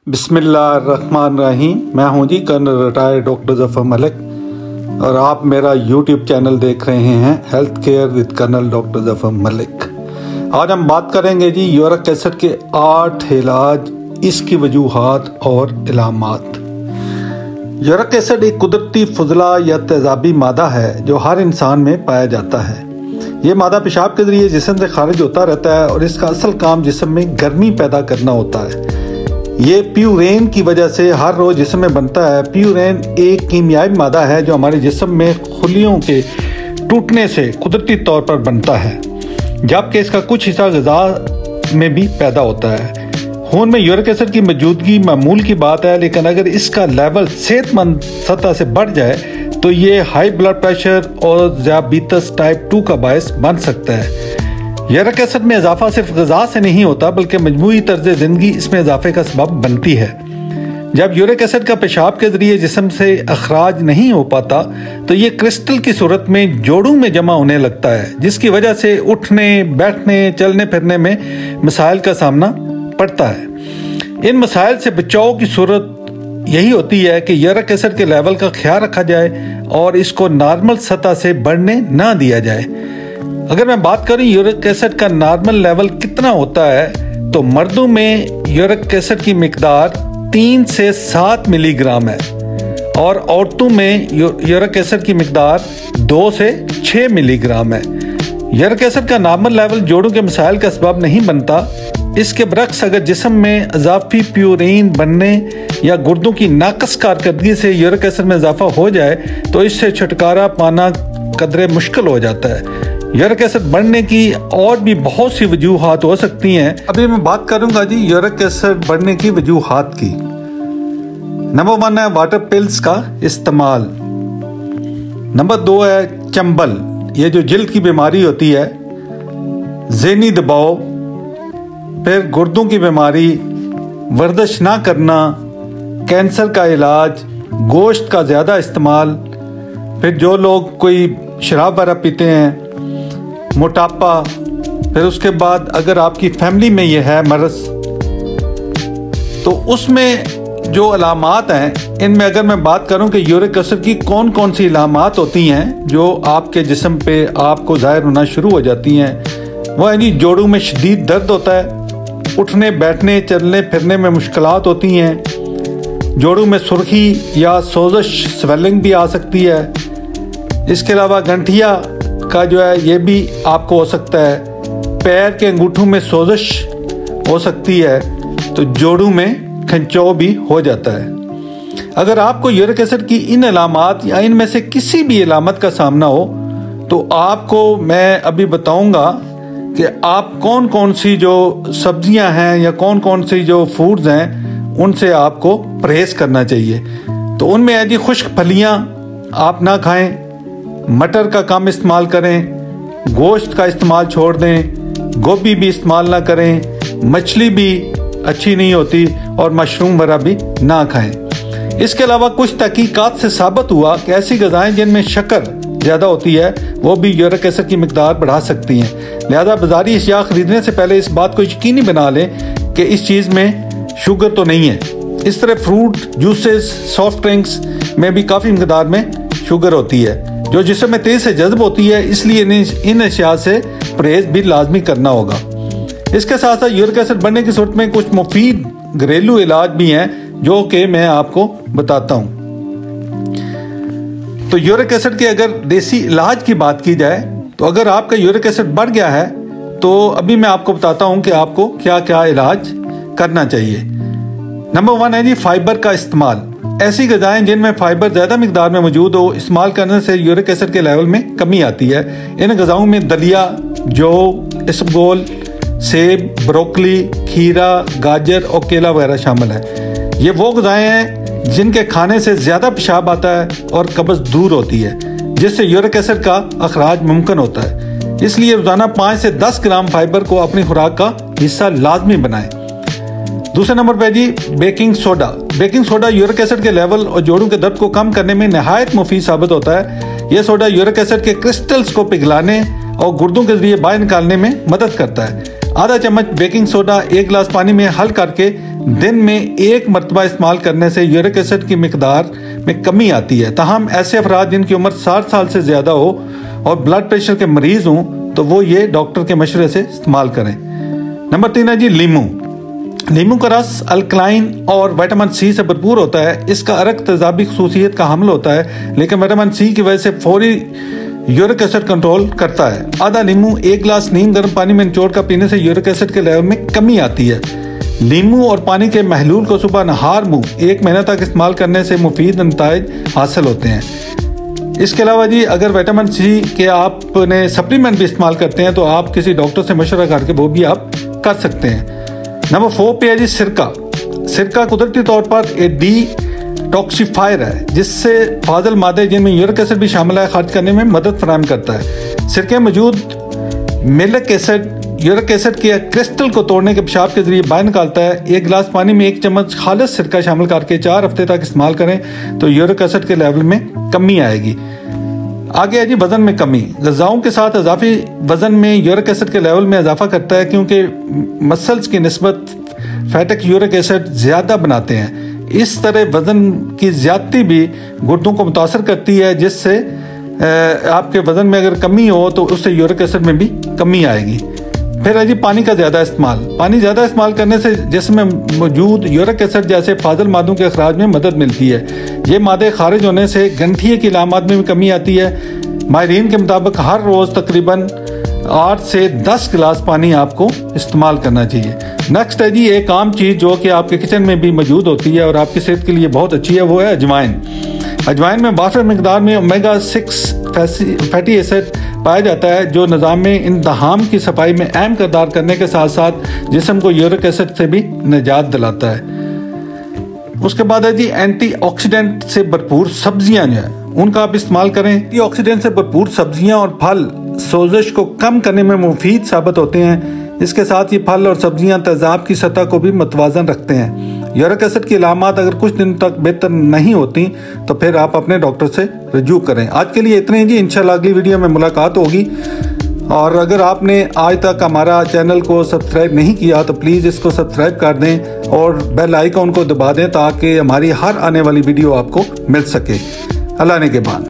बिस्मिल्लाहिर्रहमानिर्रहीम। मैं हूं जी colonel retired doctor Zafar Malik और आप मेरा यूट्यूब चैनल देख रहे हैं health care with colonel doctor Zafar Malik. आज हम बात करेंगे जी यूरिक एसिड के 8 इलाज, इसकी वजूहात और इलामात। यूरिक एसिड एक कुदरती फुजला या तेज़ाबी मादा है जो हर इंसान में पाया जाता है। ये मादा पेशाब के जरिए जिस्म से खारिज होता रहता है और इसका असल काम जिस्म में गर्मी पैदा करना होता है। ये प्यूरेन की वजह से हर रोज जिस्म में बनता है। प्यूरेन एक कीमियाई मादा है जो हमारे जिस्म में खुलियों के टूटने से कुदरती तौर पर बनता है, जबकि इसका कुछ हिस्सा ग़िज़ा में भी पैदा होता है। खून में यूरिक एसिड की मौजूदगी मामूल की बात है, लेकिन अगर इसका लेवल सेहतमंद सतह से बढ़ जाए तो ये हाई ब्लड प्रेशर और ज़ियाबीतस टाइप 2 का बायस बन सकता है। यूरिक एसिड में इजाफा सिर्फ ग़िज़ा से नहीं होता बल्कि मजमूई तर्ज ज़िंदगी इसमें इजाफे का सबब बनती है। जब यूरिक एसिड का पेशाब के जरिए जिस्म से अखराज नहीं हो पाता तो ये क्रिस्टल की सूरत में जोड़ों में जमा होने लगता है, जिसकी वजह से उठने बैठने चलने फिरने में मसाइल का सामना पड़ता है। इन मसाइल से बचाव की सूरत यही होती है कि यूरिक एसिड के लेवल का ख्याल रखा जाए और इसको नॉर्मल सतह से बढ़ने ना दिया जाए। अगर मैं बात करूं यूरिक एसिड का नॉर्मल लेवल कितना होता है तो मर्दों में यूरिक एसिड की मिकदार 3 से 7 मिलीग्राम है और औरतों में यूरिक एसिड की मिकदार 2 से 6 मिलीग्राम है। यूरिक एसिड का नॉर्मल लेवल जोड़ों के मसाइल का सबब नहीं बनता। इसके बरक्स अगर जिस्म में इजाफी प्यूरीन बनने या गुर्दों की नाकस कारकर्दगी से यूरिक एसिड में इजाफा हो जाए तो इससे छुटकारा पाना कदरे मुश्किल हो जाता है। यूरिक एसिड बढ़ने की और भी बहुत सी वजूहात हो सकती हैं। अभी मैं बात करूंगा जी यूरिक एसिड बढ़ने की वजूहात की। नंबर 1 है वाटर पिल्स का इस्तेमाल। नंबर 2 है चंबल, ये जो जिल्द की बीमारी होती है, ज़हनी दबाव, फिर गुर्दों की बीमारी, वर्जिश ना करना, कैंसर का इलाज, गोश्त का ज़्यादा इस्तेमाल, फिर जो लोग कोई शराब वगैरह पीते हैं, मोटापा, फिर उसके बाद अगर आपकी फैमिली में ये है मर्ज तो उसमें जो अलामात हैं, इनमें अगर मैं बात करूं कि यूरिक एसिड की कौन कौन सी अलामात होती हैं जो आपके जिस्म पे आपको ज़ाहिर होना शुरू हो जाती हैं, वह है जी जोड़ों में शदीद दर्द होता है, उठने बैठने चलने फिरने में मुश्किलात होती हैं, जोड़ों में सुर्खी या सोजिश स्वेलिंग भी आ सकती है। इसके अलावा गंठिया का जो है ये भी आपको हो सकता है, पैर के अंगूठों में सोजिश हो सकती है, तो जोड़ों में खंचाव भी हो जाता है। अगर आपको यूरिक एसिड की इन अलामात या इनमें से किसी भी अलामत का सामना हो तो आपको मैं अभी बताऊंगा कि आप कौन कौन सी जो सब्जियां हैं या कौन कौन सी जो फूड्स हैं उनसे आपको परहेज करना चाहिए। तो उनमें है जी खुश्क फलियां आप ना खाएं, मटर का कम इस्तेमाल करें, गोश्त का इस्तेमाल छोड़ दें, गोभी भी इस्तेमाल ना करें, मछली भी अच्छी नहीं होती और मशरूम वगैरह भी ना खाएं। इसके अलावा कुछ तहकीकात से साबित हुआ कि ऐसी ग़िज़ाएं जिनमें शक्कर ज़्यादा होती है वो भी यूरिक एसिड की मिकदार बढ़ा सकती हैं। लिहाजा बाज़ारी अशिया खरीदने से पहले इस बात को यकीनी बना लें कि इस चीज़ में शुगर तो नहीं है। इस तरह फ्रूट जूसेस, सॉफ्ट ड्रिंक्स में भी काफ़ी मिकदार में शुगर होती है जो जिस्म में तेज से जज्ब होती है, इसलिए इन अशिया से परहेज भी लाजमी करना होगा। इसके साथ साथ यूरिक एसिड बढ़ने की सूरत में कुछ मुफीद घरेलू इलाज भी हैं जो कि मैं आपको बताता हूं। तो यूरिक एसिड के अगर देसी इलाज की बात की जाए तो अगर आपका यूरिक एसिड बढ़ गया है तो अभी मैं आपको बताता हूं कि आपको क्या क्या इलाज करना चाहिए। नंबर 1 है जी फाइबर का इस्तेमाल। ऐसी ग़िज़ाएं जिनमें फाइबर ज़्यादा मिकदार में मौजूद हो, इस्तेमाल करने से यूरिक एसिड के लेवल में कमी आती है। इन ग़िज़ाओं में दलिया, जौ, इसबगोल, सेब, ब्रोकली, खीरा, गाजर और केला वगैरह शामिल है। ये वो ग़िज़ाएं हैं जिनके खाने से ज़्यादा पेशाब आता है और कब्ज़ दूर होती है, जिससे यूरिक एसिड का अखराज मुमकिन होता है। इसलिए रोज़ाना 5 से 10 ग्राम फाइबर को अपनी खुराक का हिस्सा लाजमी बनाएं। दूसरे नंबर पे जी baking soda. Baking soda uric acid के लेवल और जोड़ों के दर्द को कम करने में नहायत मुफीद साबित होता है। यह सोडा यूरिक एसिड के क्रिस्टल्स को पिघलाने और गुर्दों के जरिए बाहर निकालने में मदद करता है। आधा चम्मच बेकिंग सोडा 1 गिलास पानी में हल करके दिन में 1 मरतबा इस्तेमाल करने से यूरिक एसिड की मिकदार में कमी आती है। ताहम ऐसे अफराद जिनकी उम्र 60 साल से ज़्यादा हो और ब्लड प्रेशर के मरीज हों तो वो ये डॉक्टर के मशवरे से इस्तेमाल करें। नंबर 3 है जी लीमू। नींबू का रस अल्कलाइन और विटामिन सी से भरपूर होता है। इसका अर्क तेजाबी खसूसियत का हामिल होता है, लेकिन विटामिन सी की वजह से फौरी यूरिक एसिड कंट्रोल करता है। आधा नींबू 1 गिलास नीम गर्म पानी में निचोड़ कर पीने से यूरिक एसिड के लेवल में कमी आती है। नींबू और पानी के महलूल को सुबह नहार मुंह 1 महीना तक इस्तेमाल करने से मुफीद नताइज हासिल होते हैं। इसके अलावा जी अगर विटामिन सी के आपने सप्लीमेंट भी इस्तेमाल करते हैं तो आप किसी डॉक्टर से मशवरा करके वो भी आप कर सकते हैं। नंबर 4 पे है जी सिरका। सिरका कुदरती तौर पर एक डिटॉक्सिफायर है जिससे फाजल मादे जिनमें यूरिक एसिड भी शामिल है खारिज करने में मदद फराहम करता है। सिरके में मौजूद मिलिक एसिड यूरिक एसिड के क्रिस्टल को तोड़ने के पेशाब के जरिए बाहर निकालता है। 1 गिलास पानी में 1 चम्मच खालिस सिरका शामिल करके 4 हफ्ते तक इस्तेमाल करें तो यूरिक एसिड के लेवल में कमी आएगी। आगे है जी वजन में कमी। ग़िज़ाओं के साथ इजाफी वजन में यूरिक एसिड के लेवल में इजाफा करता है क्योंकि मसल्स की निस्बत फैटिक यूरिक एसिड ज़्यादा बनाते हैं। इस तरह वजन की ज़्यादती भी गुर्दों को मुतासर करती है, जिससे आपके वजन में अगर कमी हो तो उससे यूरिक एसिड में भी कमी आएगी। फिर है जी पानी का ज़्यादा इस्तेमाल। पानी ज़्यादा इस्तेमाल करने से जिस्म में मौजूद यूरिक एसिड जैसे फाजल मादों के अखराज में मदद मिलती है। ये मादे खारिज होने से गंठिए की लामात में भी कमी आती है। माहिरीन के मुताबिक हर रोज़ तकरीबन 8 से 10 गिलास पानी आपको इस्तेमाल करना चाहिए। नेक्स्ट है जी एक आम चीज़ जो कि आपके किचन में भी मौजूद होती है और आपकी सेहत के लिए बहुत अच्छी है, वो है अजवाइन। अजवाइन में वाफिर मिकदार में ओमेगा 6 फैटी एसिड पाया जाता है जो निज़ाम में इंतहाम की सफाई में अहम किरदार करने के साथ साथ जिस्म को यूरिक एसिड से भी निजात दिलाता है। उसके बाद है जी एंटीऑक्सीडेंट से भरपूर सब्जियां जो है उनका आप इस्तेमाल करें। एंटीऑक्सीडेंट से भरपूर सब्जियां और फल सोजिश को कम करने में मुफीद साबित होते हैं। इसके साथ ये फल और सब्जियां तेजाब की सतह को भी मतवाजन रखते हैं। यूरिक एसिड की अलामात अगर कुछ दिन तक बेहतर नहीं होती तो फिर आप अपने डॉक्टर से रजू करें। आज के लिए इतने ही जी, इंशाल्लाह अगली वीडियो में मुलाकात होगी। और अगर आपने आज तक हमारा चैनल को सब्सक्राइब नहीं किया तो प्लीज़ इसको सब्सक्राइब कर दें और बेल आइकॉन को दबा दें ताकि हमारी हर आने वाली वीडियो आपको मिल सके। अल्लाह ने के बाद।